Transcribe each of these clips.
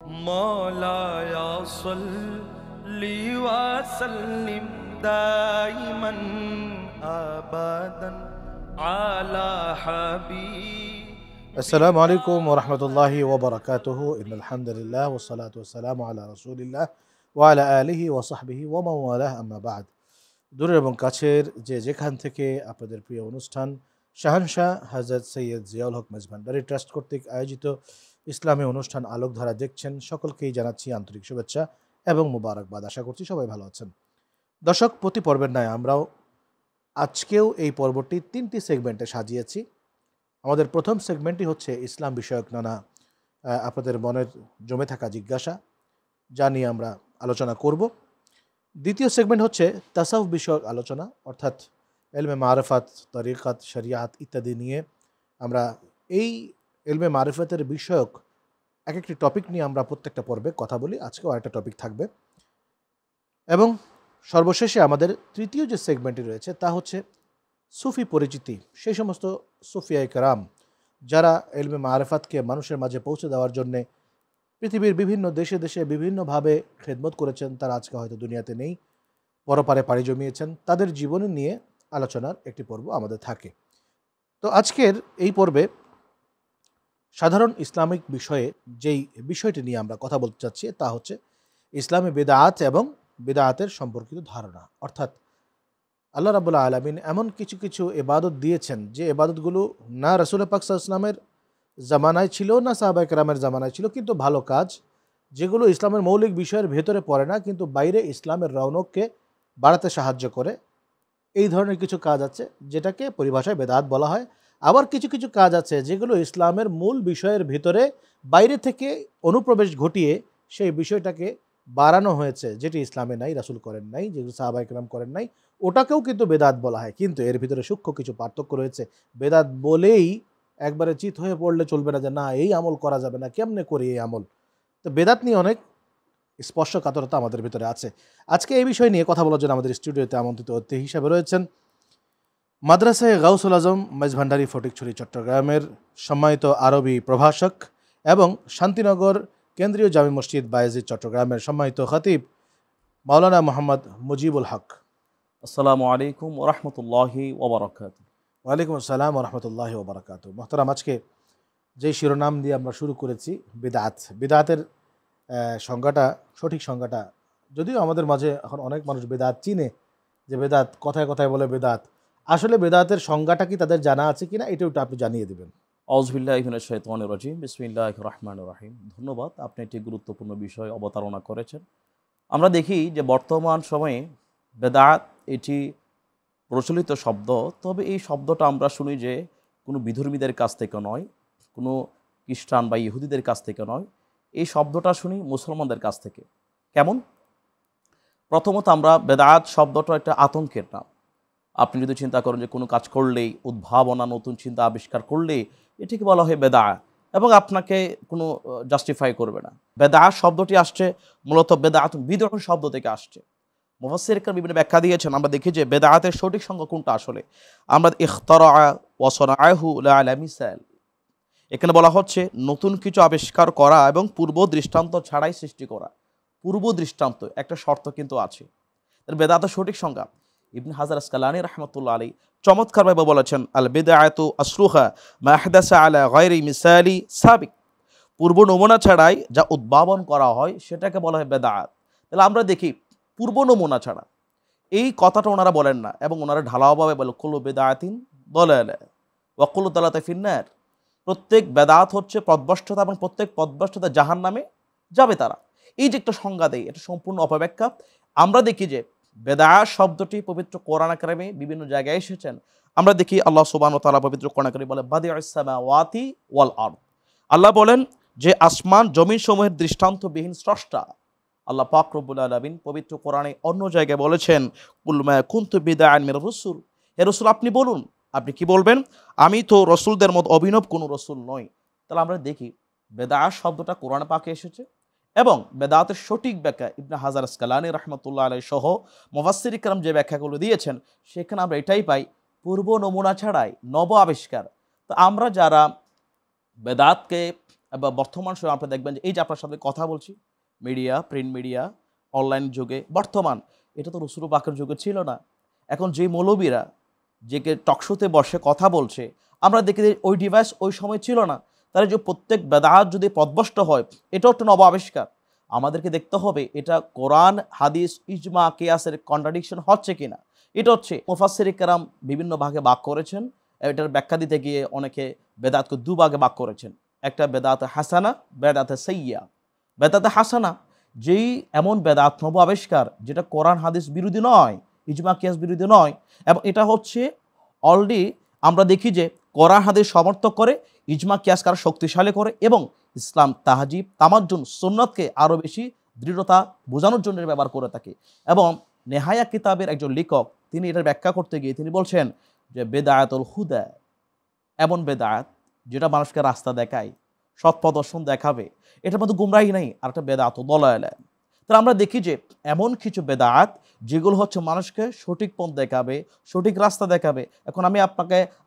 मौलाया सल्ली व सल्लिम दाइमन अबदन अला हबीब। अस्सलामु अलैकुम व रहमतुल्लाहि व बरकातुहू। इन्नल हम्दुलिल्लाह वस्सलातु वस्सलामु अला রাসূলিল্লাহ ওয়া আলা আলিহি ওয়া সাহবিহি ওয়া মান ওয়ালাহ, আম্মা বা'দ। দূরের এবং কাছের যেখান থেকে আপনাদের প্রিয় অনুষ্ঠান শাহানশাহ হযরত সৈয়দ জিয়াউল হক মেজভান্ডারী ট্রাস্ট কর্তৃক আয়োজিত ইসলামী অনুষ্ঠান আলোকধারা দেখছেন, সকলকেই জানাচ্ছি আন্তরিক শুভেচ্ছা এবং মুবারকবাদ। আশা করছি সবাই ভালো আছেন। দর্শক, প্রতি পর্বের ন্যায় আমরাও আজকেও এই পর্বটি 3টি সেগমেন্টে সাজিয়েছি। আমাদের প্রথম সেগমেন্টটি হচ্ছে ইসলাম বিষয়ক নানা আপনাদের মনের জমে থাকা জিজ্ঞাসা, যা নিয়ে আমরা আলোচনা করব। দ্বিতীয় সেগমেন্ট হচ্ছে তাসাউফ বিষয়ক আলোচনা, অর্থাৎ এলমে মারিফাত, তরিকাত, শরিয়াত ইত্যাদি নিয়ে আমরা এই এলমে মারিফাতের বিষয়ক এক একটি টপিক নিয়ে আমরা প্রত্যেকটা পর্বে কথা বলি। আজকেও আরেকটা টপিক থাকবে। এবং সর্বশেষে আমাদের তৃতীয় যে সেগমেন্টটি রয়েছে তা হচ্ছে সুফি পরিচিতি, সেই সমস্ত সুফিয়ায়ে কেরাম যারা এলমে মারিফাতকে মানুষের মাঝে পৌঁছে দেওয়ার জন্যে পৃথিবীর বিভিন্ন দেশে দেশে বিভিন্নভাবে খেদমত করেছেন, তারা আজকে হয়তো দুনিয়াতে নেই, পরপারে পাড়ি জমিয়েছেন, তাদের জীবনী নিয়ে আলোচনার একটি পর্ব আমাদের থাকে। তো আজকের এই পর্বে সাধারণ ইসলামিক বিষয়ে যেই বিষয়টি নিয়ে আমরা কথা বলতে চাচ্ছি তা হচ্ছে ইসলামী বিদআত এবং বিদআতের সম্পর্কিত ধারণা। অর্থাৎ আল্লাহ রাব্বুল আলামিন এমন কিছু কিছু ইবাদত দিয়েছেন যে ইবাদতগুলো না রাসূল পাক সাল্লাল্লাহু আলাইহি ওয়াসাল্লামের জামানায় ছিল, না সাহাবায়ে কেরামের জামানায় ছিল, কিন্তু ভালো কাজ, যেগুলো ইসলামের মৌলিক বিষয়ের ভেতরে পড়ে না কিন্তু বাইরে ইসলামের রৌনককে বাড়াতে সাহায্য করে। এই ধরনের কিছু কাজ আছে যেটাকে পরিভাষায় বেদাত বলা হয়। আবার কিছু কিছু কাজ আছে যেগুলো ইসলামের মূল বিষয়ের ভিতরে বাইরে থেকে অনুপ্রবেশ ঘটিয়ে সেই বিষয়টাকে বাড়ানো হয়েছে, যেটি ইসলামে নাই, রাসূল করেন নাই, যেগুলো সাহাবায়ে কেরাম করেন নাই, ওটাকেও কিন্তু বেদাত বলা হয়। কিন্তু এর ভিতরে সূক্ষ্ম কিছু পার্থক্য রয়েছে। বেদাত বলেই একবারে চিত হয়ে পড়লে চলবে না যে না এই আমল করা যাবে না, কেমনে করি এই আমল। তো বেদাত নিয়ে অনেক স্পর্শকাতরতা আমাদের ভিতরে আছে। আজকে এই বিষয় নিয়ে কথা বলার জন্য আমাদের স্টুডিওতে আমন্ত্রিত অতিথি হিসেবে রয়েছেন মাদ্রাসায়ে গাউসুল আজম মেজভান্ডারী ফটিকছড়ি চট্টগ্রামের সম্মানিত আরবি প্রভাষক এবং শান্তিনগর কেন্দ্রীয় জামে মসজিদ বায়েজিদ চট্টগ্রামের সম্মানিত খতিব মাওলানা মোহাম্মদ মুজিবুল হক। আসসালামু আলাইকুম ওয়া রাহমাতুল্লাহি ওয়া বারাকাতুহু। ওয়ালাইকুম আসসালাম ওয়া রাহমাতুল্লাহি ওয়া বারাকাতুহু। মোহতারাম, আজকে যেই শিরোনাম দিয়ে আমরা শুরু করেছি বিদআত, বিদআতের সংজ্ঞাটা, সঠিক সংজ্ঞাটা, যদিও আমাদের মাঝে এখন অনেক মানুষ বেদাত চিনে, যে বেদাত কথায় কথায় বলে বেদাত, আসলে বেদাতের সংজ্ঞাটা কি তাদের জানা আছে কিনা এটাও আপনি জানিয়ে দেবেন। আউযু বিল্লাহি মিনাশ শাইতানির রাজিম। বিসমিল্লাহির রহমানির রহিম। ধন্যবাদ, আপনি একটি গুরুত্বপূর্ণ বিষয় অবতারণা করেছেন। আমরা দেখি যে বর্তমান সময়ে বেদাত এটি প্রচলিত শব্দ, তবে এই শব্দটা আমরা শুনি যে কোনো বিধর্মীদের কাছ থেকে নয়, কোনো খ্রিস্টান বা ইহুদিদের কাছ থেকে নয়, এই শব্দটা শুনি মুসলমানদের কাছ থেকে। কেমন? প্রথমত আমরা বেদাত শব্দটা একটা আতঙ্কের নাম। আপনি যদি চিন্তা করেন যে কোনো কাজ করলেই, উদ্ভাবনা, নতুন চিন্তা আবিষ্কার করলেই এটিকে বলা হয় বেদা, এবং আপনাকে কোনো জাস্টিফাই করবে না। বেদা শব্দটি আসছে মূলত বেদাত বিদআত শব্দ থেকে আসছে। মুফাসসিরগণ বিভিন্ন ব্যাখ্যা দিয়েছেন। আমরা দেখি যে বেদাতের সঠিক সংজ্ঞা কোনটা আসলে। আমরা ইখতারা ওয়া সানাআহু লা আলা মিসাল, এখানে বলা হচ্ছে নতুন কিছু আবিষ্কার করা এবং পূর্ব দৃষ্টান্ত ছাড়াই সৃষ্টি করা। পূর্ব দৃষ্টান্ত একটা শর্ত কিন্তু আছে। বেদাতের সঠিক সংজ্ঞা ইবনে হাজার আসকালানী রাহমাতুল্লাহ আলাইহি চমৎকারভাবে বলেছেন, আল বিদআতু আসলুহা মা আহদাসা আলা গায়রি মিসালি সাবিক। পূর্ব নমুনা ছাড়াই যা উদ্ভাবন করা হয় সেটাকে বলা হয় বেদাত। তাহলে আমরা দেখি পূর্ব নমুনা ছাড়া, এই কথাটা ওনারা বলেন না, এবং ওনারা ঢালাওভাবে বলে কুল্লু বিদআতিন দালালা ওয়া কুল্লু দালালাতিন ফিন্নার। প্রত্যেক বেদাত হচ্ছে পথভ্রষ্টতা এবং প্রত্যেক পথভ্রষ্টতা জাহান্নামে যাবে তারা। এই যে একটা সংজ্ঞা দেয়, এটা সম্পূর্ণ অপব্যাখ্যা। আমরা দেখি যে বেদাত শব্দটি পবিত্র কোরআন কারিমে বিভিন্ন জায়গায় এসেছেন। আমরা দেখি আল্লাহ সুবহানাহু ওয়া তাআলা পবিত্র কোরআন কারিমে বলে বাদিউস সামাওয়াতি ওয়াল আরদ। আল্লাহ বলেন যে আসমান জমিন সমূহের দৃষ্টান্তবিহীন স্রষ্টা। আল্লাহ পাক রব্বুল আলামিন পবিত্র কোরআনে অন্য জায়গায় বলেছেন কুল মা কুনতু বিদআন মির রাসূল। হে রাসূল, আপনি বলুন, আপনি কি বলবেন? আমি তো রসুলদের মতো অভিনব কোনো রসুল নই। তাহলে আমরা দেখি বেদাত শব্দটা কোরআন পাকে এসেছে, এবং বেদাতের সঠিক ব্যাখ্যা ইবনে হাজার আসকালানী রাহমাতুল্লাহ আলাইহি সহ মুফাসসিরিন কেরাম যে ব্যাখ্যাগুলো দিয়েছেন, সেখানে আমরা এটাই পাই, পূর্ব নমুনা ছাড়াই নব আবিষ্কার। তো আমরা যারা বেদাতকে বা বর্তমান সময়ে আপনি দেখবেন যে এই যে আপনার সাথে কথা বলছি, মিডিয়া, প্রিন্ট মিডিয়া, অনলাইন যুগে বর্তমান, এটা তো রসুল পাকের যুগে ছিল না। এখন যে মৌলবীরা যে টকশোতে বসে কথা বলছে, আমরা দেখি যে ওই ডিভাইস ওই সময় ছিল না। তাহলে যে প্রত্যেক বেদাত যদি পদভষ্ট হয়, এটাও একটা নব আবিষ্কার। আমাদেরকে দেখতে হবে এটা কোরআন, হাদিস, ইজমা, কিয়াসের কন্ট্রাডিকশন হচ্ছে কিনা। এটা হচ্ছে মুফাসসির কেরাম বিভিন্ন ভাগে ভাগ করেছেন। এটার ব্যাখ্যা দিতে গিয়ে অনেকে বেদাতকে দুভাগে ভাগ করেছেন। একটা বেদাত হাসানা, বেদাত সাইয়্যা। বেদাত হাসানা যেই এমন বেদাত নব আবিষ্কার যেটা কোরআন হাদিস বিরোধী নয়, ইজমা কিয়াস বিরোধী নয়, এবং এটা হচ্ছে অলরেডি আমরা দেখি যে কোরআন হাদিস সমর্থক করে, ইজমা কিয়াস কারা শক্তিশালী করে, এবং ইসলাম তাহজিব তামাজ্জুন সুন্নাতকে আরও বেশি দৃঢ়তা বোঝানোর জন্য ব্যবহার করে থাকে। এবং নেহায়া কিতাবের একজন লেখক তিনি এটার ব্যাখ্যা করতে গিয়ে তিনি বলছেন যে বেদায়াতুল হুদা, এমন বেদায়াত যেটা মানুষকে রাস্তা দেখায়, সৎ প্রদর্শন দেখাবে, এটার মধ্যে গুমরাহি নাই। আর একটা বেদায়াতুল দলায়ালা। তাহলে আমরা দেখি যে এমন কিছু বেদাত যেগুলো হচ্ছে মানুষকে সঠিক পথ দেখাবে, সঠিক রাস্তা দেখাবে। এখন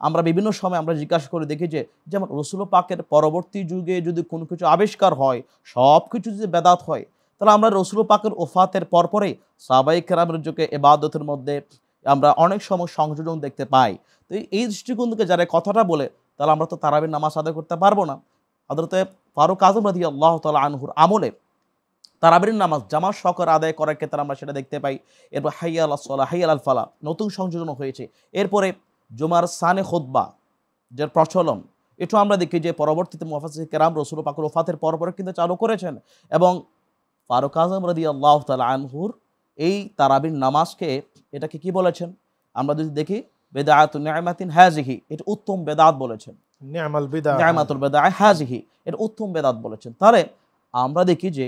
আমরা বিভিন্ন সময় আমরা জিজ্ঞাসা করে দেখি যে যেমন রসুল পাকের পরবর্তী যুগে যদি কোনো কিছু আবিষ্কার হয়, সব কিছু যদি বেদাত হয়, তাহলে আমরা রসুল পাকের ওফাতের পরপরেই সাহাবায়ে কেরামের যুগে ইবাদতের মধ্যে আমরা অনেক সময় সংযোজন দেখতে পাই। তো এই দৃষ্টিকোণ থেকে যারা কথাটা বলে, তাহলে আমরা তো তারাবির নামাজ আদায় করতে পারবো না। হযরতে ফারুক আযম রাদিয়াল্লাহু তাআলা আনহুর আমলে তারাবির নামাজ জামাত সহকারে আদায় করার ক্ষেত্রে আমরা সেটা দেখতে পাই। এরপর হাইয়া আলাস সালাহ, হাইয়া আল ফালাহ নতুন সংযোজন হয়েছে। এরপরে জুমার সানে খুতবা যার প্রচলন, এটাও আমরা দেখি যে পরবর্তীতে মুফাসসির কেরাম রসুল পাকের ওফাতের পরপরে কিন্তু চালু করেছেন। এবং ফারুক আযম রাদিয়াল্লাহু তাআলা আনহুর এই তারাবির নামাজকে এটাকে কি বলেছেন, আমরা যদি দেখি বেদাআতুন নি'মাতিন হাযিহি, এটা উত্তম বেদাত বলেছেন। নি'মাল বিদআ, নি'মাতুল বিদআ হাযিহি, এটা উত্তম বেদাত বলেছেন। তাহলে আমরা দেখি যে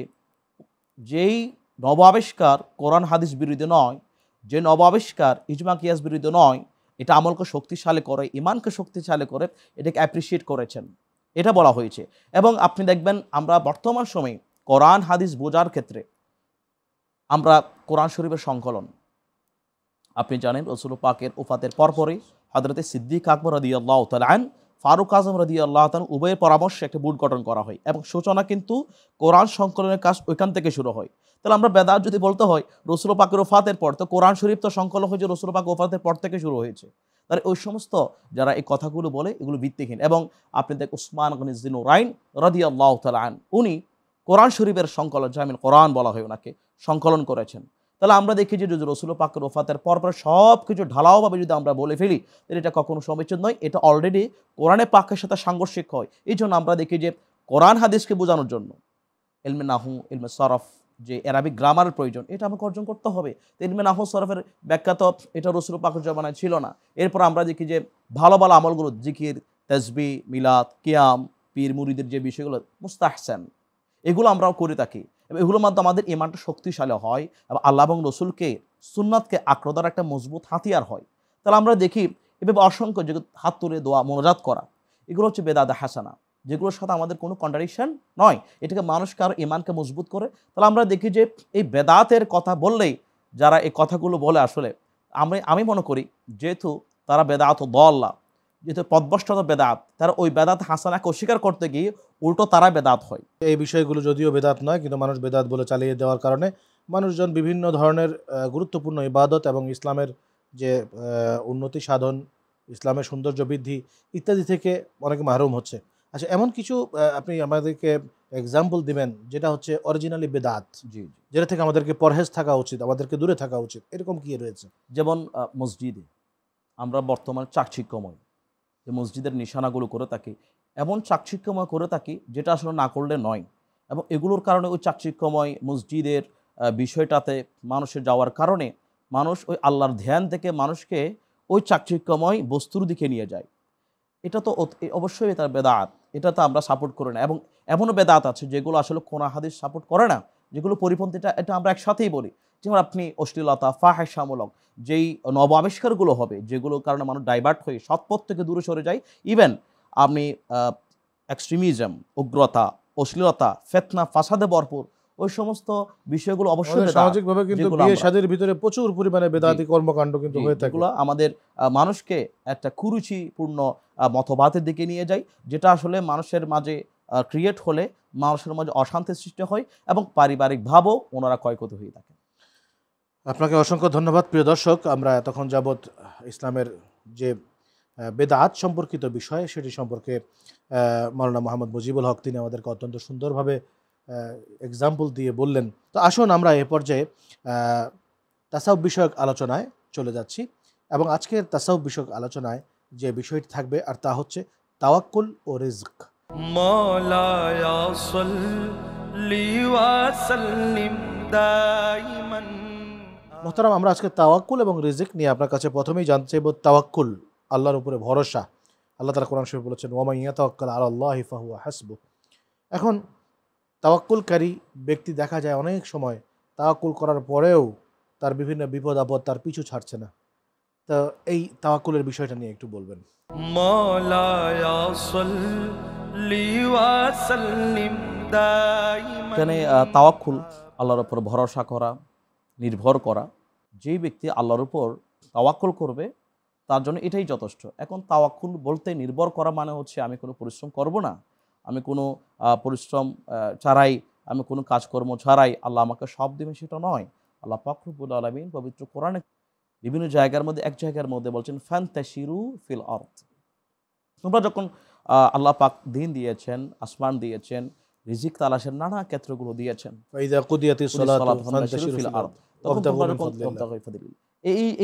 যেই নব আবিষ্কার কোরআন হাদিস বিরোধী নয়, যে নব আবিষ্কার ইজমা কিয়াস বিরোধী নয়, এটা আমলকে শক্তিশালী করে, ইমানকে শক্তিশালী করে, এটাকে অ্যাপ্রিসিয়েট করেছেন, এটা বলা হয়েছে। এবং আপনি দেখবেন আমরা বর্তমান সময়ে কোরআন হাদিস বোঝার ক্ষেত্রে আমরা কোরআন শরীফের সংকলন, আপনি জানেন রসুল পাকের ওফাতের পরপরই হযরতে সিদ্দিক আকবর রাদিয়াল্লাহু তাআলা আন, ফারুক আযম রাদিয়াল্লাহু তাআলা উভয়ের পরামর্শে একটা বোর্ড গঠন করা হয়, এবং সূচনা কিন্তু কোরআন সংকলনের কাজ ওইখান থেকে শুরু হয়। তাহলে আমরা বেদাত যদি বলতে হয় রসুল পাকের ওফাতের পর, তো কোরআন শরীফ তো সংকলন হয়েছে রসুল পাক ওফাতের পর থেকে শুরু হয়েছে। তাহলে ওই সমস্ত যারা এই কথাগুলো বলে এগুলো ভিত্তিহীন। এবং আপনি দেখ উসমান গনি যিনুরাইন রাদিয়াল্লাহু তাআলা আন, উনি কোরআন শরীফের সংকলন, জামিল কোরআন বলা হয় ওনাকে, সংকলন করেছেন। তাহলে আমরা দেখি যে যদি রসুল পাকের ওফাতের পরপর সব কিছু ঢালাওভাবে যদি আমরা বলে ফেলি, তাহলে এটা কখনো সমীচীন নয়। এটা অলরেডি কোরআনে পাকের সাথে সাংঘর্ষিক হয়। এই জন্য আমরা দেখি যে কোরআন হাদিসকে বোঝানোর জন্য ইলমে নাহু, ইলমে সরফ, যে অ্যারাবিক গ্রামারের প্রয়োজন, এটা আমাকে অর্জন করতে হবে। তো ইলমে নাহু সরফের ব্যাখ্যা তো এটা রসুল পাকের জমানায় ছিল না। এরপর আমরা দেখি যে ভালো ভালো আমলগুলো, জিকির, তাসবিহ, মিলাদ, কিয়াম, পীর মুরিদের যে বিষয়গুলো মুস্তাহসান, এগুলো আমরাও করে থাকি। এবং এগুলোর মাধ্যমে আমাদের ইমানটা শক্তিশালী হয় এবং আল্লাহ এবং রসুলকে, সুন্নাতকে আঁকড়ে ধরার একটা মজবুত হাতিয়ার হয়। তাহলে আমরা দেখি এভাবে অসংখ্য যে হাত তুলে দোয়া, মোনাজাত করা, এগুলো হচ্ছে বেদাত হাসানা, যেগুলোর সাথে আমাদের কোনো কন্ট্রাডিকশন নয়। এটাকে মানুষকে আরও ইমানকে মজবুত করে। তাহলে আমরা দেখি যে এই বেদাতের কথা বললেই যারা এই কথাগুলো বলে, আসলে আমি মনে করি যেহেতু তারা বেদাত ও দল্লা, যেহেতু পদভ্রষ্টত বেদাত, তারা ওই বেদাত হাসানাকে অস্বীকার করতে গিয়ে উল্টো তারা বেদাত হয়। এই বিষয়গুলো যদিও বেদাত নয়, কিন্তু মানুষ বেদাত বলে চালিয়ে দেওয়ার কারণে মানুষজন বিভিন্ন ধরনের গুরুত্বপূর্ণ ইবাদত এবং ইসলামের যে উন্নতি সাধন, ইসলামের সৌন্দর্য বৃদ্ধি ইত্যাদি থেকে অনেকে মাহরুম হচ্ছে। আচ্ছা, এমন কিছু আপনি আমাদেরকে এক্সাম্পল দিবেন যেটা হচ্ছে অরিজিনালি বেদাত, জি, যেটা থেকে আমাদেরকে পরহেজ থাকা উচিত, আমাদেরকে দূরে থাকা উচিত, এরকম কি রয়েছে? যেমন মসজিদে আমরা বর্তমান চাকচিক্যময় যে মসজিদের নিশানাগুলো করে থাকি, এমন চাকচিক্যময় করে থাকি যেটা আসলে না করলে নয়। এবং এগুলোর কারণে ওই চাকচিক্যময় মসজিদের বিষয়টাতে মানুষের যাওয়ার কারণে মানুষ ওই আল্লাহর ধ্যান থেকে মানুষকে ওই চাকচিক্যময় বস্তুর দিকে নিয়ে যায়। এটা তো অবশ্যই এটা বেদাত, এটা তো আমরা সাপোর্ট করি না। এবং এমনও বেদাত আছে যেগুলো আসলে কোরআন হাদিস সাপোর্ট করে না, যেগুলো পরিপন্থীটা, এটা আমরা একসাথেই বলি। যেমন আপনি অশ্লীলতা, ফাহেশামূলক যেই নব আবিষ্কারগুলো হবে, যেগুলোর কারণে মানুষ ডাইভার্ট হয়ে সৎপথ থেকে দূরে সরে যায়, ইভেন আপনি এক্সট্রিমিজম, উগ্রতা, অশ্লীলতা, ফিতনা, ফাসাদে ভরপুর ওই সমস্ত বিষয়গুলো অবশ্যই সামাজিকভাবে কিন্তু বিয়ে শাদীর ভিতরে প্রচুর পরিমাণে বেদাতি কর্মকাণ্ড কিন্তু হয়ে থাকে। এগুলো আমাদের মানুষকে একটা কুরুচিপূর্ণ মতবাদের দিকে নিয়ে যায়, যেটা আসলে মানুষের মাঝে ক্রিয়েট হলে মানুষের মাঝে অশান্তির সৃষ্টি হয় এবং পারিবারিকভাবেও ওনারা ক্ষয়ক্ষতি হয়ে থাকে। আপনাকে অসংখ্য ধন্যবাদ। প্রিয় দর্শক, আমরা এতক্ষণ যাবৎ ইসলামের যে বেদাত সম্পর্কিত বিষয় সেটি সম্পর্কে মাওলানা মোহাম্মদ মুজিবুল হক তিনি আমাদেরকে অত্যন্ত সুন্দরভাবে এক্সাম্পল দিয়ে বললেন। তো আসুন আমরা এ পর্যায়ে তাসাউফ বিষয়ক আলোচনায় চলে যাচ্ছি এবং আজকের তাসাউফ বিষয়ক আলোচনায় যে বিষয়টি থাকবে আর তা হচ্ছে তাওয়াক্কুল ও রিজক। مولاي صل وسلم دائما। মোহতারাম, আমরা আজকে তাওয়াক্কুল এবং রিজিক নিয়ে আপনার কাছে প্রথমেই জানতে চাইব তাওয়াক্কুল, আল্লাহর উপরে ভরসা। আল্লাহ তাআলা কোরআন শরীফে বলেছেন ওয়া ইয়াতাওয়াক্কাল আলাল্লাহি ফাহুয়া হাসবুহ। এখন তাওয়াক্কুলকারী ব্যক্তি দেখা যায় অনেক সময় তাওয়াক্কুল করার পরেও তার বিভিন্ন বিপদ আপদ তার পিছু ছাড়ছে না। তো এই তাওয়াক্কুলের বিষয়টা নিয়ে একটু বলবেন। مولاي صل وسلم دائما। এখানে তাওয়াক্কুল, আল্লাহর উপর ভরসা করা, নির্ভর করা। যেই ব্যক্তি আল্লাহর উপর তাওয়াক্কুল করবে তার জন্য এটাই যথেষ্ট। এখন তাওয়াক্কুল বলতে নির্ভর করা মানে হচ্ছে আমি কোনো পরিশ্রম করব না, আমি কোনো পরিশ্রম ছাড়াই, আমি কোনো কাজকর্ম ছাড়াই আল্লাহ আমাকে সব দেবেন, সেটা নয়। আল্লাহ পাক রব্বুল আলামিন পবিত্র কোরআনে বিভিন্ন জায়গার মধ্যে এক জায়গার মধ্যে বলছেন ফান্তাশিরু ফিল আরদ। তোমরা যখন আল্লাহ পাক দিন দিয়েছেন, আসমান দিয়েছেন, রিজিক তালাশের নানা ক্ষেত্রগুলো দিয়েছেন, ফাইদা কুদিয়াতিস সালাতু ফান্তাশিরু ফিল আরদ ওয়াবতাগু মিন ফাদলিল্লাহ।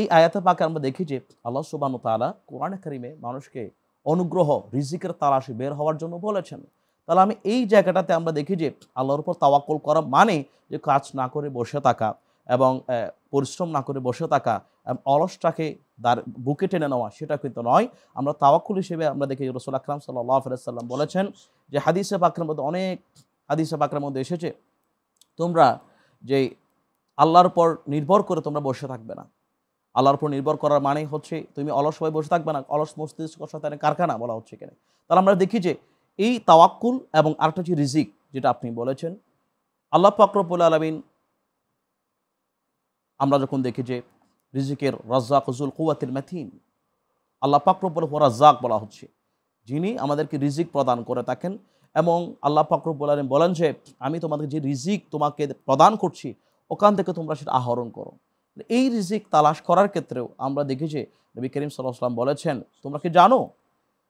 এই আয়াতে পাকে আমরা দেখি যে আল্লাহ সুবহানাহু ওয়া তাআলা কোরআনে কারিমে মানুষকে অনুগ্রহ, রিজিকের তালাশে বের হওয়ার জন্য বলেছেন। তাহলে আমি এই জায়গাটাতে আমরা দেখি যে আল্লাহর উপর তাওয়াক্কুল করা মানে যে কাজ না করে বসে থাকা এবং পরিশ্রম না করে বসে থাকা, অলসটাকে তার বুকে টেনে নেওয়া, সেটা কিন্তু নয়। আমরা তাওয়াক্কুল হিসেবে আমরা দেখি রাসূল আকরাম সাল্লাল্লাহু আলাইহি ওয়াসাল্লাম বলেছেন যে হাদিসে পাকের মধ্যে অনেক হাদিসে পাকের মধ্যে এসেছে, তোমরা যে আল্লাহর উপর নির্ভর করে তোমরা বসে থাকবে না। আল্লাহর উপর নির্ভর করার মানে হচ্ছে তুমি অলস হয়ে বসে থাকবে না। অলস মস্তিষ্ক শয়তানের কারখানা বলা হচ্ছে এখানে। তাহলে আমরা দেখি যে এই তাওয়াক্কুল এবং আরেকটা হচ্ছে রিজিক, যেটা আপনি বলেছেন। আল্লাহ পাক রব্বুল আলামিন, আমরা যখন দেখি যে রিজিকের রাজ্জাক যুল কুওয়াতিল মাতিন, আল্লাহ পাক রব্বুল রাজ্জাক বলা হচ্ছে, যিনি আমাদেরকে রিজিক প্রদান করে থাকেন। এবং আল্লাহ পাক রব্বুল আলামিন বলেন যে আমি তোমাদের যে রিজিক তোমাকে প্রদান করছি ওখান থেকে তোমরা সেটা আহরণ করো। এই রিজিক তালাশ করার ক্ষেত্রেও আমরা দেখি যে নবী করিম সাল্লাল্লাহু আলাইহি ওয়াসাল্লাম বলেছেন, তোমরা কি জানো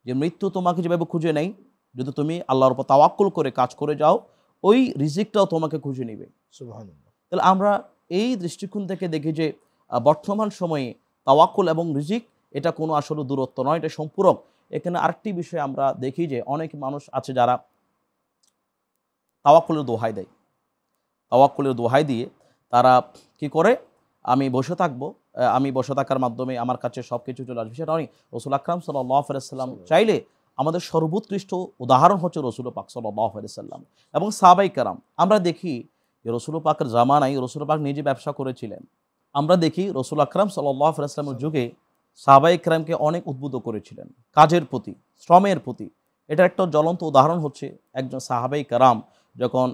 যে মৃত্যু তোমাকে যেভাবে খুঁজে নেই, যদি তুমি আল্লাহর উপর তাওয়াক্কুল করে কাজ করে যাও, ওই রিজিকটাও তোমাকে খুঁজে নেবে। সুবহানাল্লাহ। তাহলে আমরা এই দৃষ্টিকোণ থেকে দেখি যে বর্তমান সময়ে তাওয়াক্কুল এবং রিজিক এটা কোনো আসলে দূরত্ব নয়, এটা সম্পূরক। এখানে আরেকটি বিষয় আমরা দেখি যে অনেক মানুষ আছে যারা তাওয়াক্কুলের দোহাই দেয়। তাওয়াক্কুলের দোহাই দিয়ে তারা কি করে, আমি বসে থাকবো, আমি বসে থাকার মাধ্যমে আমার কাছে সব কিছু চলে আসবে, সেটা নয়। রাসূল আকরাম সাল্লাল্লাহু আলাইহি ওয়াসাল্লাম চাইলে আমাদের সর্বোৎকৃষ্ট উদাহরণ হচ্ছে রাসূল পাক সাল্লাল্লাহু আলাইহি ওয়াসাল্লাম এবং সাহাবায়ে কেরাম। আমরা দেখি যে রাসূল পাকের জামানায় রাসূল পাক নিজে ব্যবসা করেছিলেন। আমরা দেখি রাসূল আকরাম সাল্লাল্লাহু আলাইহি ওয়াসাল্লামের যুগে সাহাবায়ে কেরামকে অনেক উদ্বুদ্ধ করেছিলেন কাজের প্রতি, শ্রমের প্রতি। এটার একটা জ্বলন্ত উদাহরণ হচ্ছে একজন সাহাবায়ে কেরাম যখন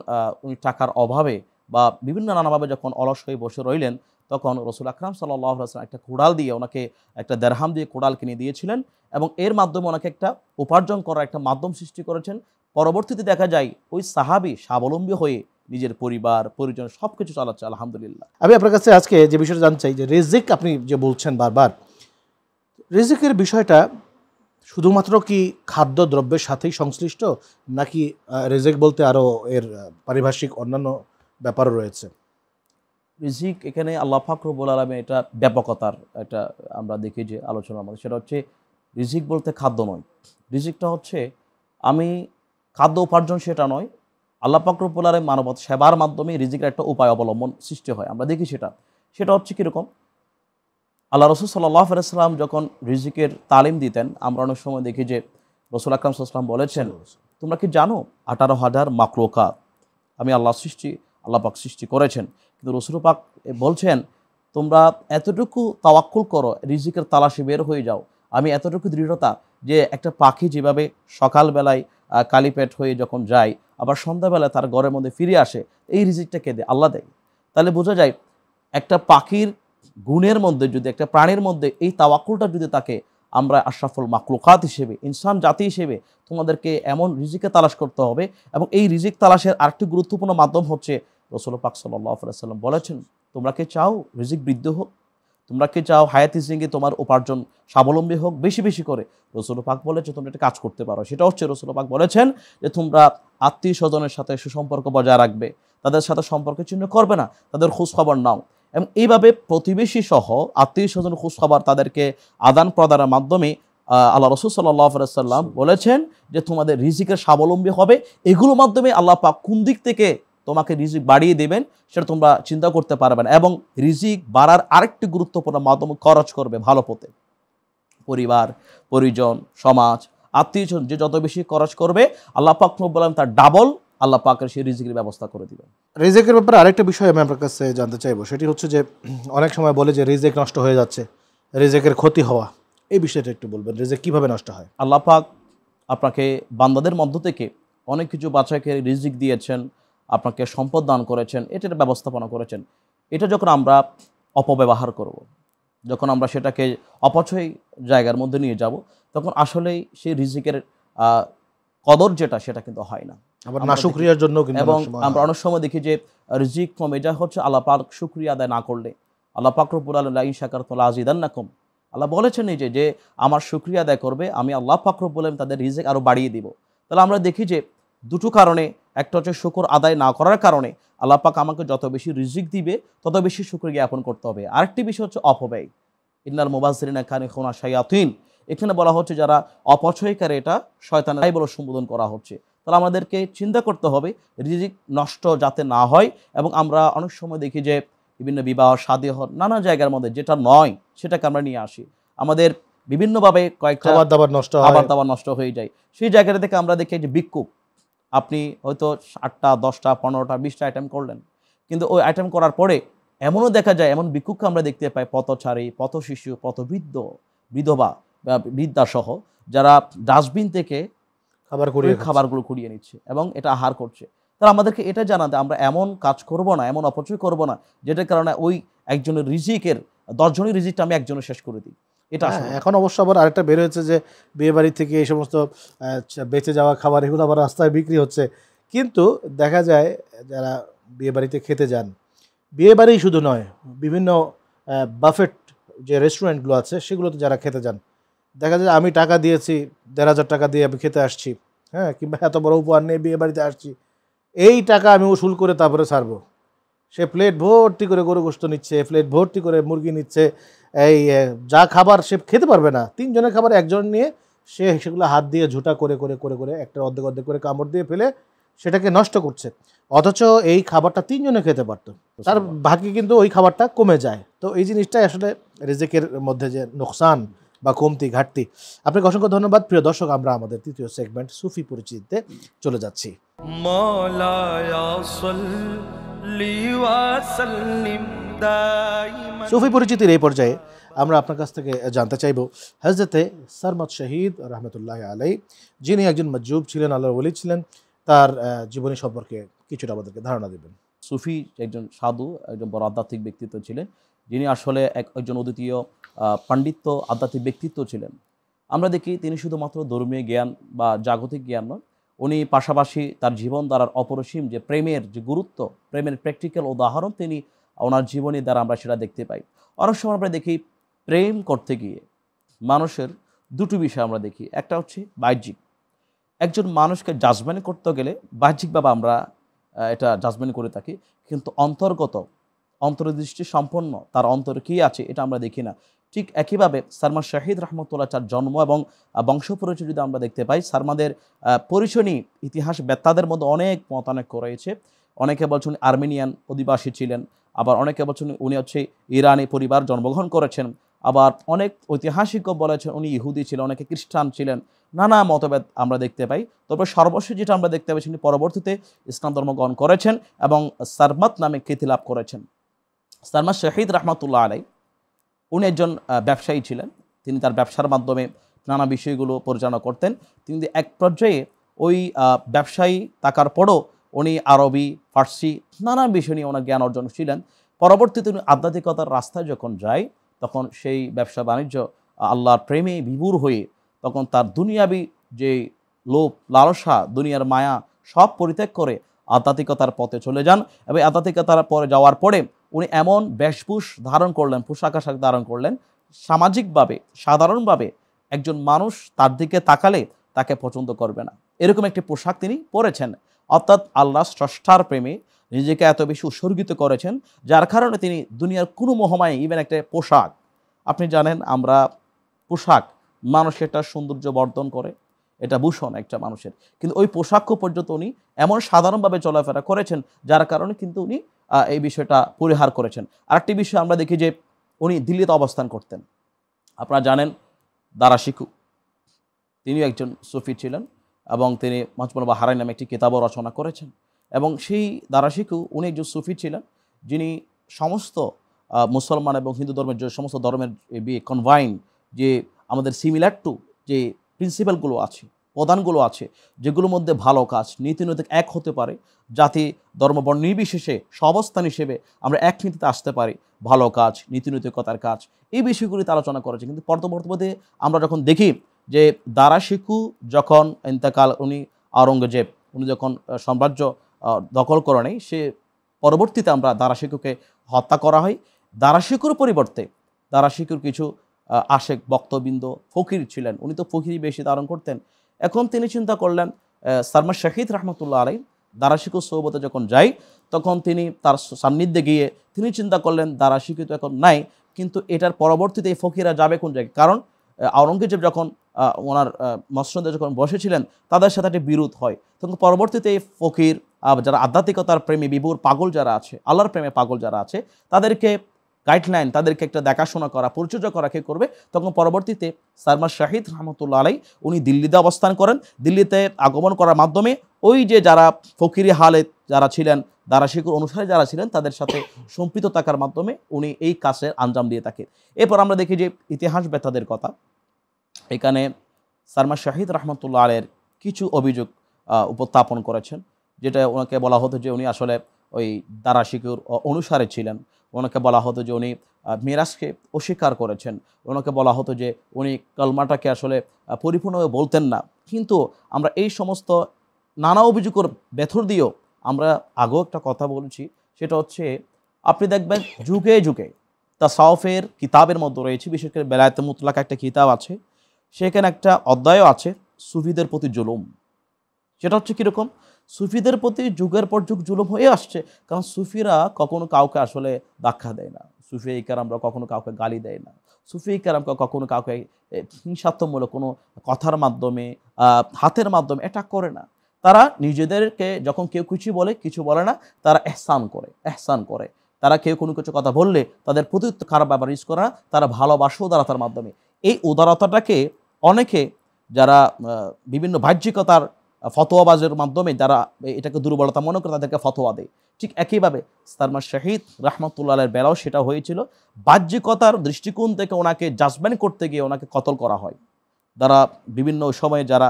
উনি টাকার অভাবে বা বিভিন্ন নানাভাবে যখন অলস হয়ে বসে রইলেন, তখন রাসূল আকরাম সাল্লাল্লাহু আলাইহি ওয়াসাল্লাম একটা কুড়াল দিয়ে ওনাকে, একটা দিরহাম দিয়ে কুড়াল কিনে দিয়েছিলেন এবং এর মাধ্যমে ওনাকে একটা উপার্জন করার একটা মাধ্যম সৃষ্টি করেছেন। পরবর্তীতে দেখা যায় ওই সাহাবী স্বাবলম্বী হয়ে নিজের পরিবার পরিজন সব কিছু চালাচ্ছে, আলহামদুলিল্লাহ। আমি আপনার কাছে আজকে যে বিষয়টা জানতে চাই যে রিজিক আপনি যে বলছেন বারবার, রিজিকের বিষয়টা শুধুমাত্র কি খাদ্য দ্রব্যের সাথেই সংশ্লিষ্ট, নাকি রিজিক বলতে আরও এর পারিভাষিক অন্যান্য ব্যাপারও রয়েছে? রিজিক এখানে আল্লাহ পাক রব্বুল আলামিন এটা ব্যাপকতার এটা আমরা দেখি যে আলোচনার মধ্যে, সেটা হচ্ছে রিজিক বলতে খাদ্য নয়। রিজিকটা হচ্ছে আমি খাদ্য উপার্জন, সেটা নয়। আল্লাহ পাক রব্বুল আলামিন মানবত সেবার মাধ্যমে রিজিকের একটা উপায় অবলম্বন সৃষ্টি হয়, আমরা দেখি সেটা হচ্ছে কীরকম। আল্লাহ রাসূল সাল্লাল্লাহু আলাইহি ওয়াসাল্লাম যখন রিজিকের তালিম দিতেন, আমরা অনেক সময় দেখি যে রাসূল আকরাম সাল্লাল্লাহু আলাইহি ওয়াসাল্লাম বলেছেন, তোমরা কি জানো 18,000 মাখলুকাত আমি আল্লাহ পাক সৃষ্টি করেছেন, কিন্তু রাসূল পাক বলছেন তোমরা এতটুকু তাওয়াক্কুল করো, রিজিকের তালাশে বের হয়ে যাও। আমি এতটুকু দৃঢ়তা যে একটা পাখি যেভাবে সকালবেলায় কালিপেট হয়ে যখন যায়, আবার সন্ধ্যাবেলায় তার ঘরের মধ্যে ফিরে আসে, এই রিজিকটা কে দেয়? আল্লাহ দেয়। তাহলে বোঝা যায় একটা পাখির গুণের মধ্যে যদি, একটা প্রাণীর মধ্যে এই তাওয়াক্কুলটা যদি থাকে, আমরা আশরাফুল মাকলুকাত হিসেবে, ইনসান জাতি হিসেবে তোমাদেরকে এমন রিজিকে তালাশ করতে হবে। এবং এই রিজিক তালাশের আরেকটি গুরুত্বপূর্ণ মাধ্যম হচ্ছে রাসূল পাক সাল্লাল্লাহু আলাইহি ওয়াসাল্লাম বলেছেন, তোমরা কি চাও রিজিক বৃদ্ধি হোক? তোমরা কি চাও হায়াতি জিন্দেগি তোমার উপার্জন স্বাবলম্বী হোক বেশি বেশি করে? রাসূল পাক বলেছে তোমরা একটা কাজ করতে পারো, সেটা হচ্ছে রাসূল পাক বলেছেন যে তোমরা আত্মীয় স্বজনের সাথে সুসম্পর্ক বজায় রাখবে, তাদের সাথে সম্পর্ক ছিন্ন করবে না, তাদের খোঁজখবর নাও। এবং এইভাবে প্রতিবেশী সহ আত্মীয় স্বজন খোঁজখবর তাদেরকে আদান প্রদানের মাধ্যমে আল্লাহ রাসূল সাল্লাল্লাহু আলাইহি ওয়াসাল্লাম বলেছেন যে তোমাদের রিজিকের স্বাবলম্বী হবে। এগুলোর মাধ্যমে আল্লাহ পাক কোন দিক থেকে তোমাকে রিজিক বাড়িয়ে দেবেন সেটা তোমরা চিন্তা করতে পারবে না। এবং রিজিক বাড়ার আরেকটি গুরুত্বপূর্ণ মাধ্যম খরচ করবে ভালো পথে। পরিবার, পরিজন, সমাজ, আত্মীয়জন যে যত বেশি খরচ করবে আল্লাহ পাক বলেন তার ডাবল আল্লাহ পাকের সেই রিজিকের ব্যবস্থা করে দিবেন। রিজিকের ব্যাপারে আরেকটা বিষয় আমি আপনার কাছে জানতে চাইবো, সেটি হচ্ছে যে অনেক সময় বলে যে রিজিক নষ্ট হয়ে যাচ্ছে, রিজিকের ক্ষতি হওয়া, এই বিষয়টা একটু বলবেন, রিজিক কিভাবে নষ্ট হয়? আল্লাহ পাক আপনাকে বান্দাদের মধ্য থেকে অনেক কিছু বাচ্চাকে রিজিক দিয়েছেন, আপনাকে সম্পদ দান করেছেন, এটার ব্যবস্থাপনা করেছেন। এটা যখন আমরা অপব্যবহার করব, যখন আমরা সেটাকে অপচয় জায়গার মধ্যে নিয়ে যাব, তখন আসলেই সেই রিজিকের কদর যেটা সেটা কিন্তু হয় না। আবার নাশুকরিয়ার জন্য কিন্তু এবং আমরা অনেক সময় দেখি যে রিজিক কমে যায় হচ্ছে আল্লাহ পাক শুকরিয়া আদায় না করলে। আল্লাহ পাক রব্বুল আলামিন লা ইন শাকারতুম লাযিদান্নাকুম, আল্লাহ বলেছেন নিজে যে আমার শুকরিয়া আদায় করবে আমি আল্লাহ পাক রব্বুল আলামিন তাদের রিজিক আরো বাড়িয়ে দিব। তাহলে আমরা দেখি যে দুটো কারণে, একটা হচ্ছে শুকর আদায় না করার কারণে আল্লাহ পাক আমাকে যত বেশি রিজিক দিবে তত বেশি শুকর জ্ঞাপন করতে হবে। আরেকটি বিষয় হচ্ছে অপব্যয়। ইন্নাল মুবাযযিরিনা কানু ইখওয়ানা শায়াতিন, এখানে বলা হচ্ছে যারা অপচয়কারী এটা শয়তানের বলে সম্বোধন করা হচ্ছে। তাহলে আমাদেরকে চিন্তা করতে হবে রিজিক নষ্ট যাতে না হয়। এবং আমরা অনেক সময় দেখি যে বিভিন্ন বিবাহ শাদী নানা জায়গার মধ্যে যেটা নয় সেটাকে আমরা নিয়ে আসি, আমাদের বিভিন্নভাবে কয়েকটা খাবার দাবার নষ্ট হয়ে যায়। সেই জায়গাটা থেকে আমরা দেখি যে ভিক্ষুক, আপনি হয়তো 8টা 10টা 15টা 20টা আইটেম করলেন, কিন্তু ওই আইটেম করার পরে এমনও দেখা যায় এমন ভিক্ষুককে আমরা দেখতে পাই পথচারী, পথ শিশু, পথ বিধবা, বৃদ্ধা সহ যারা ডাস্টবিন থেকে খাবারগুলো কুড়িয়ে নিচ্ছে এবং এটা আহার করছে। তাহলে আমাদেরকে এটা জানাতে আমরা এমন কাজ করব না, এমন অপচয় করব না যেটার কারণে ওই একজনের রিজিকের 10 জনের রিজিকটা আমি একজনের শেষ করে দিই। এটা এখন অবশ্য আবার আরেকটা বের হয়েছে যে বিয়ে বাড়ি থেকে এই সমস্ত বেঁচে যাওয়া খাবার এগুলো আবার রাস্তায় বিক্রি হচ্ছে। কিন্তু দেখা যায় যারা বিয়ে বাড়িতে খেতে যান, বিয়ে বাড়ি শুধু নয় বিভিন্ন বাফেট যে রেস্টুরেন্টগুলো আছে সেগুলোতে যারা খেতে যান, দেখা যায় আমি টাকা দিয়েছি 1,500 টাকা দিয়ে আমি খেতে আসছি, হ্যাঁ, কিংবা এত বড় উপহার নিয়ে বিয়ে বাড়িতে আসছি, এই টাকা আমি উসুল করে তারপরে ছাড়বো। সে প্লেট ভর্তি করে গরু গোশত নিচ্ছে, প্লেট ভর্তি করে মুরগি নিচ্ছে, এই যা খাবার সে খেতে পারবে না, 3 জনের খাবার একজন নিয়ে সে সেগুলো হাত দিয়ে ঝুটা করে করে করে করে একটা অর্ধেক অর্ধেক করে কামড় দিয়ে ফেলে সেটাকে নষ্ট করছে। অথচ এই খাবারটা 3 জনে খেতে পারতো, তার ভাগ্যে কিন্তু ওই খাবারটা কমে যায়। তো এই জিনিসটাই আসলে রিজিকের মধ্যে যে নোকসান বা কমতি ঘাটতি। আপনাকে অসংখ্য ধন্যবাদ। প্রিয় দর্শক, আমরা আমাদের তৃতীয় সেগমেন্ট সুফি পরিচিতিতে চলে যাচ্ছি। সুফি পরিচিতির এই পর্যায়ে আমরা আপনার কাছ থেকে জানতে চাইব হযরতে সারমদ শহীদ রহমতুল্লাহ আলাই, যিনি একজন মজজুব ছিলেন, আল্লাহর ওলি ছিলেন, তার জীবনী সম্পর্কে কিছুটা আমাদেরকে ধারণা দেবেন। সুফি একজন সাধু, একজন বড় আধ্যাত্মিক ব্যক্তিত্ব ছিলেন, যিনি আসলে একজন অদ্বিতীয় পাণ্ডিত্য আধ্যাত্মিক ব্যক্তিত্ব ছিলেন। আমরা দেখি তিনি শুধুমাত্র ধর্মীয় জ্ঞান বা জাগতিক জ্ঞান নয়, উনি পাশাপাশি তার জীবন দ্বারা অপরিসীম যে প্রেমের যে গুরুত্ব, প্রেমের প্র্যাকটিক্যাল উদাহরণ তিনি ওনার জীবনী দ্বারা আমরা সেটা দেখতে পাই। অনেক সময় আমরা দেখি প্রেম করতে গিয়ে মানুষের দুটো বিষয় আমরা দেখি, একটা হচ্ছে বাহ্যিক। একজন মানুষকে জাজমেন্ট করতে গেলে বাহ্যিকভাবে আমরা এটা জাজমেন্ট করে থাকি, কিন্তু অন্তর্দৃষ্টি সম্পন্ন তার অন্তরে কী আছে এটা আমরা দেখি না। ঠিক একইভাবে সারমাদ শহীদ রহমতুল্লাহ তার জন্ম এবং বংশ পরিচয় যদি আমরা দেখতে পাই, সারমাদের পরিচয় নিয়ে ইতিহাস বেত্তাদের মধ্যে অনেক মতানৈক্য রয়েছে। অনেকে বলছেন আর্মেনিয়ান অধিবাসী ছিলেন, আবার অনেকে বলছেন উনি হচ্ছে ইরানি পরিবার জন্মগ্রহণ করেছেন, আবার অনেক ঐতিহাসিকও বলেছেন উনি ইহুদি ছিলেন, অনেকে খ্রিস্টান ছিলেন, নানা মতভেদ আমরা দেখতে পাই। তবে সর্বশেষ যেটা আমরা দেখতে পাই তিনি পরবর্তীতে ইসলাম ধর্ম গ্রহণ করেছেন এবং সারমাদ নামে খ্যাতি লাভ করেছেন। সারমাদ শহীদ রহমতুল্লাহ আলাই উনি একজন ব্যবসায়ী ছিলেন। তিনি তার ব্যবসার মাধ্যমে নানা বিষয়গুলো পরিচালনা করতেন। তিনি এক পর্যায়ে ওই ব্যবসায়ী থাকার পরও উনি আরবি, ফার্সি নানা বিষয় নিয়ে ওনার জ্ঞান অর্জন ছিলেন। পরবর্তীতে উনি আধ্যাত্মিকতার রাস্তায় যখন যায় তখন সেই ব্যবসা বাণিজ্য আল্লাহর প্রেমে বিভোর হয়ে তখন তার দুনিয়াবি যে লোভ লালসা দুনিয়ার মায়া সব পরিত্যাগ করে আধ্যাত্মিকতার পথে চলে যান। এবং আধ্যাত্মিকতার পরে যাওয়ার পরে উনি এমন বেশভূষ ধারণ করলেন, পোশাক আশাক ধারণ করলেন, সামাজিকভাবে সাধারণভাবে একজন মানুষ তার দিকে তাকালে তাকে পছন্দ করবে না, এরকম একটি পোশাক তিনি পরেছেন। অর্থাৎ আল্লাহ স্রষ্টার প্রেমে নিজেকে এত বেশি উৎসর্গিত করেছেন, যার কারণে তিনি দুনিয়ার কোনো মোহমায়, ইভেন একটা পোশাক, আপনি জানেন আমরা পোশাক মানুষের একটা সৌন্দর্য বর্ধন করে, এটা ভূষণ একটা মানুষের, কিন্তু ওই পোশাকও পর্যন্ত উনি এমন সাধারণভাবে চলাফেরা করেছেন যার কারণে কিন্তু উনি এই বিষয়টা পরিহার করেছেন। আরেকটি বিষয় আমরা দেখি যে উনি দিল্লিতে অবস্থান করতেন। আপনারা জানেন দারা শিকু তিনিও একজন সুফি ছিলেন এবং তিনি মাজমুল বাহারাইন নামে একটি কিতাবও রচনা করেছেন। এবং সেই দারা শিকু উনি একজন সুফি ছিলেন যিনি সমস্ত মুসলমান এবং হিন্দু ধর্মের যে সমস্ত ধর্মের কনভাইন যে আমাদের সিমিলার টু যে প্রিন্সিপালগুলো আছে, প্রধানগুলো আছে, যেগুলোর মধ্যে ভালো কাজ নীতিনৈতিক এক হতে পারে, জাতি ধর্ম বর্ণ নির্বিশেষে সহাবস্থান হিসেবে আমরা এক নীতিতে আসতে পারি, ভালো কাজ নীতিনৈতিকতার কাজ, এই বিষয়গুলিতে আলোচনা করেছে। কিন্তু পরবর্তীতে আমরা যখন দেখি যে দারা শিকু যখন ইন্তেকাল, উনি আওরঙ্গজেব উনি যখন সাম্রাজ্য দখল করে নেয়, সে পরবর্তীতে আমরা দারা শিকুকে হত্যা করা হয়। দারা শিকুর পরিবর্তে দারা শিকুর কিছু আশেক বক্তবৃন্দ ফকির ছিলেন, উনি তো ফকিরই বেশি ধারণ করতেন। এখন তিনি চিন্তা করলেন, সালমান শাহিদ রহমতুল্লাহ আলাই দারা শিকুর সোহবতে যখন যাই তখন তিনি তার সান্নিধ্যে গিয়ে তিনি চিন্তা করলেন দারা শিকু তো এখন নাই, কিন্তু এটার পরবর্তীতে এই ফকিরা যাবে কোন জায়গায়? কারণ আওরঙ্গজেব যখন ওনার মসনদে যখন বসেছিলেন তাদের সাথে একটা বিরোধ হয়, তখন পরবর্তীতে এই ফকির যারা আধ্যাত্মিকতার প্রেমী বিভোর পাগল যারা আছে, আল্লাহর প্রেমে পাগল যারা আছে, তাদেরকে গাইডলাইন, তাদেরকে একটা দেখাশোনা করা, পরিচর্যা করা কে করবে? তখন পরবর্তীতে সালমান শাহিদ রহমতুল্লাহ আলাই উনি দিল্লিতে অবস্থান করেন। দিল্লিতে আগমন করার মাধ্যমে ওই যে যারা ফকিরি হালে যারা ছিলেন, দারা শিকুর অনুসারী যারা ছিলেন, তাদের সাথে সম্পৃক্ত থাকার মাধ্যমে উনি এই কাজের আঞ্জাম দিয়ে থাকে। এরপর আমরা দেখি যে ইতিহাস বেতাদের কথা, এখানে সালমান শাহিদ রহমতুল্লাহ আলাইয়ের কিছু অভিযোগ উপস্থাপন করেছেন, যেটা ওনাকে বলা হতো যে উনি আসলে ওই দারা শিকুর অনুসারে ছিলেন। ওনাকে বলা হতো যে উনি মিরাজকে অস্বীকার করেছেন। ওনাকে বলা হতো যে উনি কলমাটাকে আসলে পরিপূর্ণভাবে বলতেন না। কিন্তু আমরা এই সমস্ত নানা অভিযোগের ভেতর দিয়েও আমরা আগেও একটা কথা বলেছি, সেটা হচ্ছে আপনি দেখবেন যুগে যুগে তাসাউফের কিতাবের মধ্যে রয়েছে, বিশেষ করে বেলায়েতে মুতলাকা একটা কিতাব আছে, সেখানে একটা অধ্যায়ও আছে সুফিদের প্রতি জুলুম। সেটা হচ্ছে কীরকম? সুফিদের প্রতি যুগের পর যুগ জুলুম হয়ে আসছে, কারণ সুফিরা কখনো কাউকে আসলে ধাক্কা দেয় না, সুফি কেরামরা কখনো কাউকে গালি দেয় না, সুফি কেরামকে কখনো কাউকে হিংসাত্মমূলক কোনো কথার মাধ্যমে হাতের মাধ্যমে অ্যাটাক করে না। তারা নিজেদেরকে যখন কেউ কিছু বলে না, তারা এহসান করে। তারা কেউ কোনো কিছু কথা বললে তাদের প্রতি খারাপ ব্যবহার ইউজ করে না, তারা ভালোবাসা উদারতার মাধ্যমে। এই উদারতাটাকে অনেকে যারা বিভিন্ন বাহ্যিকতার ফতোয়াবাজের মাধ্যমে যারা এটাকে দুর্বলতা মনে করে তাদেরকে ফতোয়া দেয়। ঠিক একইভাবে সালমান শাহিদ রহমতুল্লাহ আলাইহির বেলাও সেটা হয়েছিল। বাহ্যিকতার দৃষ্টিকোণ থেকে ওনাকে জাজমেন্ট করতে গিয়ে ওনাকে কতল করা হয়। যারা বিভিন্ন সময়ে যারা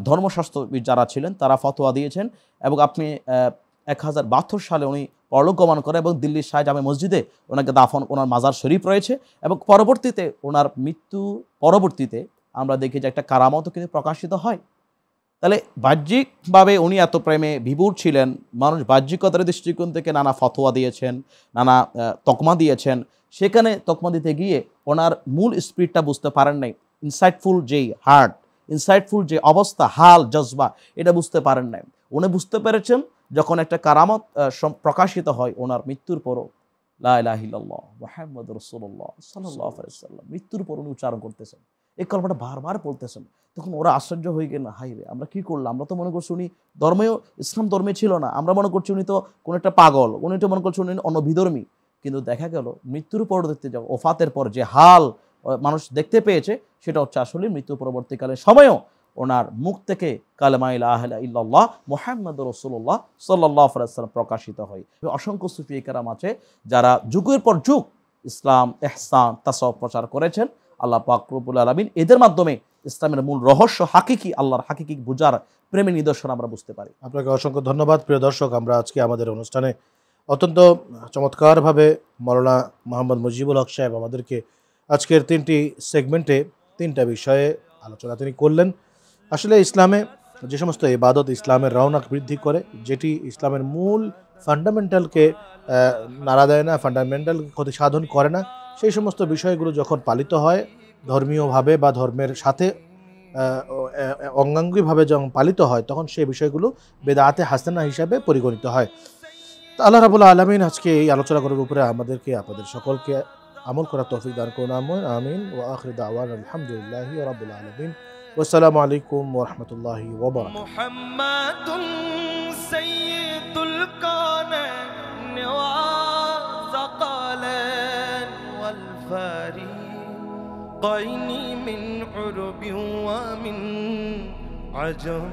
ধর্মশাস্ত্রবিদ যারা ছিলেন তারা ফতোয়া দিয়েছেন, এবং আপনি 1072 সালে উনি পরলোক গমন করে এবং দিল্লির শাহ জামে মসজিদে ওনাকে দাফন, ওনার মাজার শরীফ রয়েছে। এবং পরবর্তীতে ওনার মৃত্যু পরবর্তীতে আমরা দেখি যে একটা কারামতও কিন্তু প্রকাশিত হয়। তাহলে বাহ্যিকভাবে উনি এত প্রেমে বিভোর ছিলেন, মানুষ বাহ্যিকতার দৃষ্টিকোণ থেকে নানা ফতোয়া দিয়েছেন, নানা তকমা দিয়েছেন, সেখানে তকমা দিতে গিয়ে ওনার মূল স্পিরিটটা বুঝতে পারেন নাই। ইনসাইটফুল যেই হার্ট, ইনসাইটফুল যে অবস্থা, হাল জজবা, এটা বুঝতে পারেন নাই। উনি বুঝতে পেরেছেন যখন একটা কারামত প্রকাশিত হয় ওনার মৃত্যুর পরও, লা ইলাহা ইল্লাল্লাহ মুহাম্মাদুর রাসূলুল্লাহ সাল্লাল্লাহু আলাইহি ওয়াসাল্লাম, মৃত্যুর পর উনি উচ্চারণ করতেছেন, এই কল্পটা বারবার পড়তেছেন। তখন ওরা আশ্চর্য হয়ে গেলেন, হাই রে, আমরা কি করলাম? আমরা তো মনে করছি উনি ধর্মেও ইসলাম ধর্মে ছিল না, আমরা মনে করছি উনি তো কোনো একটা পাগল, উনি তো মনে করছি উনি অন্য বিধর্মী। কিন্তু দেখা গেল মৃত্যুর পরবর্তী ওফাতের পর যে হাল মানুষ দেখতে পেয়েছে, সেটা হচ্ছে আসলে মৃত্যু পরবর্তীকালে সময়ও ওনার মুখ থেকে কালেমা ইলাহা ইল্লাল্লাহ মুহাম্মাদুর রাসূলুল্লাহ সাল্লাল্লাহু আলাইহি ওয়াসাল্লাম প্রকাশিত হয়। অসংখ্য সুফি কেরাম আছে যারা যুগের পর যুগ ইসলাম, ইহসান, তাসাউফ প্রচার করেছেন। আল্লাহ পাক রব্বুল আলামিন এদের মাধ্যমে ইসলামের মূল রহস্য, হাকিকি আল্লাহর হাকিকি বুঝার প্রেমের নিদর্শন আমরা বুঝতে পারি। আপনাকে অসংখ্য ধন্যবাদ। প্রিয় দর্শক, আমরা আজকে আমাদের অনুষ্ঠানে অত্যন্ত চমৎকারভাবে মাওলানা মোহাম্মদ মুজিবুল হক সাহেব আমাদেরকে আজকের 3টি সেগমেন্টে 3টা বিষয়ে আলোচনা তিনি করলেন। আসলে ইসলামে যে সমস্ত ইবাদত ইসলামের রওনক বৃদ্ধি করে, যেটি ইসলামের মূল ফান্ডামেন্টালকে নাড়া দেয় না, ফান্ডামেন্টাল ক্ষতি সাধন করে না, সেই সমস্ত বিষয়গুলো যখন পালিত হয় ধর্মীয়ভাবে বা ধর্মের সাথে অঙ্গাঙ্গিভাবে যখন পালিত হয়, তখন সেই বিষয়গুলো বেদাতে হাসানা হিসাবে পরিগণিত হয়। তো আল্লাহ রাব্বুল আলামিন আজকে এই আলোচনা করার উপরে আমাদেরকে আপনাদের সকলকে আমল করার তৌফিক দান করুন, আমিন। ওয়া আখিরু দাওয়ানা আলহামদুলিল্লাহি রাব্বিল আলামিন। ওয়াসসালামু আলাইকুম ওয়া রাহমাতুল্লাহি ওয়া বারাকাতুহু। মুহাম্মাদুন সাইয়্যিদুল কাওনাইন ওয়া সাকালান ওয়াল ফারিকাইনি মিন উরবি ওয়া মিন আজম।